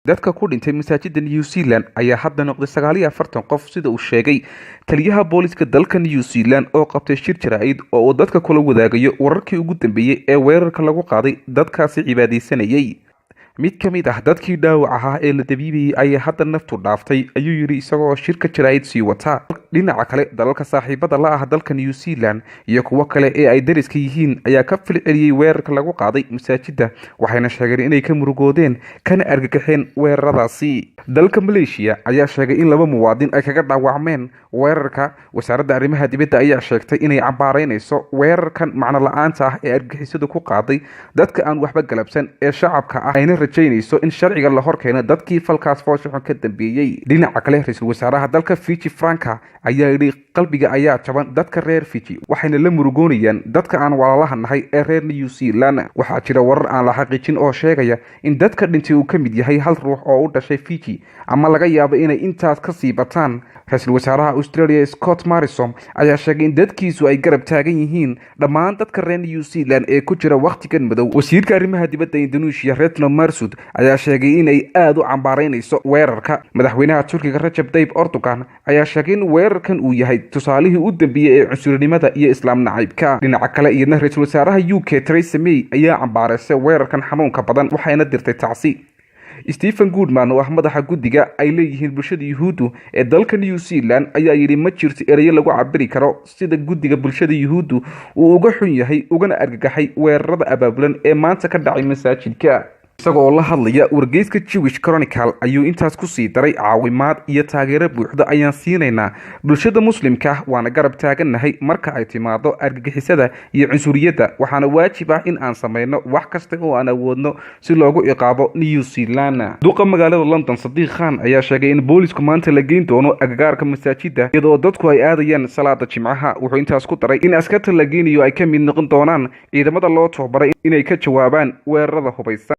dadka ku dhintay masaajidda New Zealand ayaa hadda noqday 49 qof sida uu sheegay taliyaha booliska dalka New Zealand oo qabtay shir jaraa'id oo uu dadka kula wadaagayo wararkii ugu dambeeyay ee weerarka lagu qaaday dadkaasi cibaadeysanayay. mid ka mid ah dadkii dhaawac ahaa ee la dabiibiyay ayaa hadda naftu dhaaftay ayuu yiri isagoo shirka jaraa'id sii wata. dhinaca kale dalalka saaxiibada la ah dalka New Zealand iyo kuwa kale ee ay dariska yihiin ayaa ka filceliyay weerarka lagu qaaday masaajidda waxayna sheegeen inay ka murugoodeen kana argagaxeen weeraradaasi. dalka Malaysia ayaa sheegay in laba muwaadin ay kaga dhaawacmeen weerarka. wasaaradda arrimaha dibadda ayaa sheegtay inay cambaaraynayso weerarkan macno la'aanta ah ee argagixisadu ku qaaday dadka aan waxba galabsan ee shacabka ah ayna rajaynayso in sharciga la horkeeno dadkii falkaas fooshaxun ka dambeeyay. dhinaca kale ra'iisul wasaaraha dalka Fiji Franka ayaa yidhi qalbiga ayaa jaban dadka reer Fiji waxayna la murugoonayaan dadka aan walaalaha nahay ee reer New Zealand. waxaa jira warar aan la xaqiijin oo sheegaya in dadka dhintay uu ka mid yahay hal ruux oo u dhashay Fiji ama laga yaabo inay intaas ka sii bataan. ra'iisul wasaaraha Australia Scott Morrison ayaa sheegay in dadkiisu ay garab taagan yihiin dhammaan dadka reer New Zealand ee ku jira waqtigan madow. wasiirka arrimaha dibadda Indonesia Retno Marsudi ayaa sheegay inay aad u cambaaraynayso weerarka. madaxweynaha Turkiga Recep Tayyip Erdogan ayaa sheegay in weerarkan uu yahay tusaalihii u dambeeyay ee cunsurinimada iyo islaam nacaybka. dhinaca kale iyadna ra'iisul wasaaraha UK Theresa May ayaa cambaaraysay weerarkan xanuunka badan waxayna dirtay tacsi. Stephen Goodman oo ah madaxa guddiga ay leeyihiin bulshada Yuhuuddu ee dalka New Zealand ayaa yidhi ma jirto erayo lagu cabiri karo sida guddiga bulshada Yuhuuddu uu uga xun yahay ugana argagaxay weerarada abaabulan ee maanta ka dhacay masaajidka. isagoo oo la hadlaya wargeyska Jewish Chronicle ayuu intaas ku sii daray caawimaad iyo taageero buuxda ayaan siinaynaa bulshada muslimka waana garab taagannahay marka ay timaado argagixisada iyo cunsuriyadda waxaana waajib ah in aan samayno wax kasta oo aan awoodno si loogu ciqaabo New Zealand. duqa magaalada London Sadiq Khan ayaa sheegay in boolisku maanta la geyn doono agagaarka masaajidda iyadoo dadku ay aadayaan salaada jimcaha. wuxuu intaas ku daray in askarta la geynayo ay ka mid noqon doonaan ciidamada loo tababaray inay ka jawaabaan weerarada hubaysan.